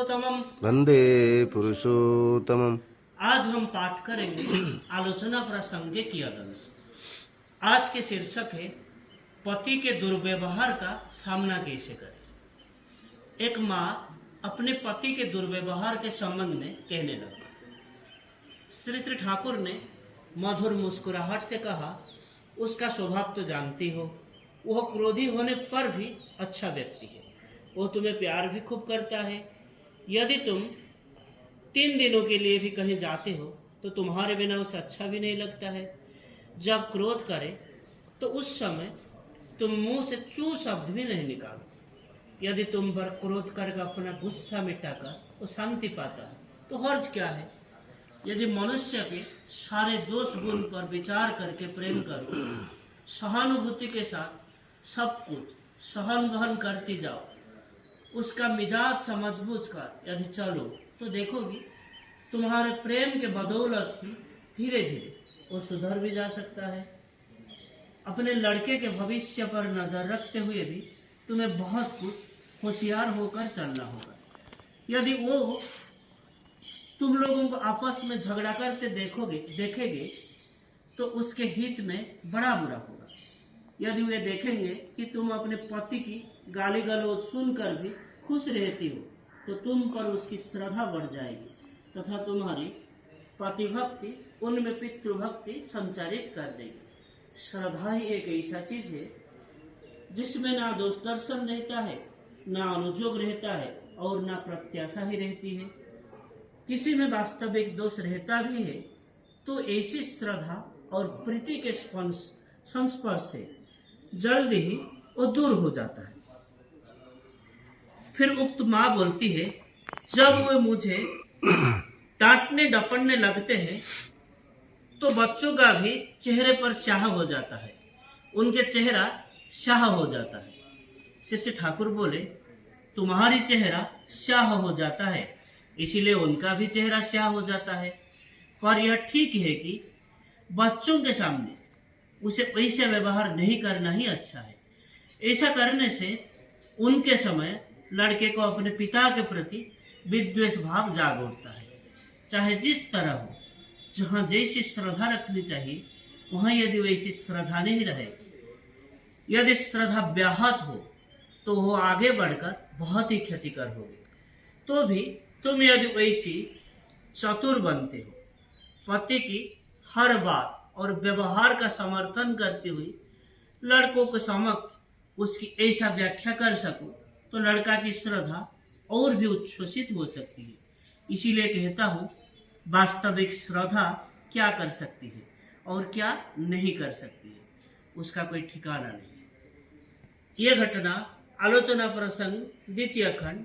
पुरुषोत्तमम्। वंदे पुरुषोत्तमम्। आज हम पाठ करेंगे आलोचना प्रसंग की अंश। आज के शीर्षक है पति के दुर्व्यवहार का सामना कैसे करें। एक माँ अपने पति के दुर्व्यवहार के संबंध में कहने लगी। श्री श्री ठाकुर ने मधुर मुस्कुराहट से कहा, उसका स्वभाव तो जानती हो, वह क्रोधी होने पर भी अच्छा व्यक्ति है। वो तुम्हें प्यार भी खूब करता है। यदि तुम 3 दिनों के लिए भी कहीं जाते हो तो तुम्हारे बिना उसे अच्छा भी नहीं लगता है। जब क्रोध करे तो उस समय तुम मुंह से चू शब्द भी नहीं निकालो। यदि तुम पर क्रोध करके अपना गुस्सा मिटाकर वो शांति पाता है तो हर्ज क्या है। यदि मनुष्य के सारे दोष गुण पर विचार करके प्रेम करो, सहानुभूति के साथ सब कुछ सहन वहन करती जाओ, उसका मिजाज समझ बूझ कर यदि चलो तो देखोगी तुम्हारे प्रेम के बदौलत ही धीरे धीरे वो सुधर भी जा सकता है। अपने लड़के के भविष्य पर नजर रखते हुए भी तुम्हें बहुत कुछ होशियार होकर चलना होगा। यदि वो तुम लोगों को आपस में झगड़ा करते देखेंगे तो उसके हित में बड़ा बुरा होगा। यदि वे देखेंगे कि तुम अपने पति की गाली गलौज सुनकर भी खुश रहती हो तो तुम पर उसकी श्रद्धा बढ़ जाएगी तथा तुम्हारी पतिभक्ति उनमें पितृभक्ति संचारित कर देगी। श्रद्धा ही एक ऐसा चीज है जिसमें ना दोष दर्शन रहता है, ना अनुजोग रहता है और ना प्रत्याशा ही रहती है। किसी में वास्तविक दोष रहता भी है तो ऐसी श्रद्धा और प्रीति के संस्पर्श से जल्दी ही वो दूर हो जाता है। फिर उक्त माँ बोलती है, जब वे मुझे डांटने डपटने लगते हैं तो बच्चों का भी चेहरे पर स्याह हो जाता है, उनके चेहरा स्याह हो जाता है। शिष्य ठाकुर बोले, तुम्हारी चेहरा स्याह हो जाता है इसीलिए उनका भी चेहरा स्याह हो जाता है। पर यह ठीक है कि बच्चों के सामने उसे ऐसा व्यवहार नहीं करना ही अच्छा है। ऐसा करने से उनके समय लड़के को अपने पिता के प्रति विद्वेष भाव जाग उठता है। चाहे जिस तरह हो, जहाँ जैसी श्रद्धा रखनी चाहिए वहाँ यदि वैसी श्रद्धा नहीं रहे, यदि श्रद्धा व्याहत हो तो वो आगे बढ़कर बहुत ही क्षतिकर होगी। तो भी तुम यदि वैसी चतुर बनते हो, पति की हर बात और व्यवहार का समर्थन करते हुए लड़कों के समक्ष उसकी ऐसा व्याख्या कर सको तो लड़का की श्रद्धा और भी उच्छ्वसित हो सकती है। इसीलिए कहता हूँ, वास्तविक श्रद्धा क्या कर सकती है और क्या नहीं कर सकती है, उसका कोई ठिकाना नहीं। यह घटना आलोचना प्रसंग 2 खंड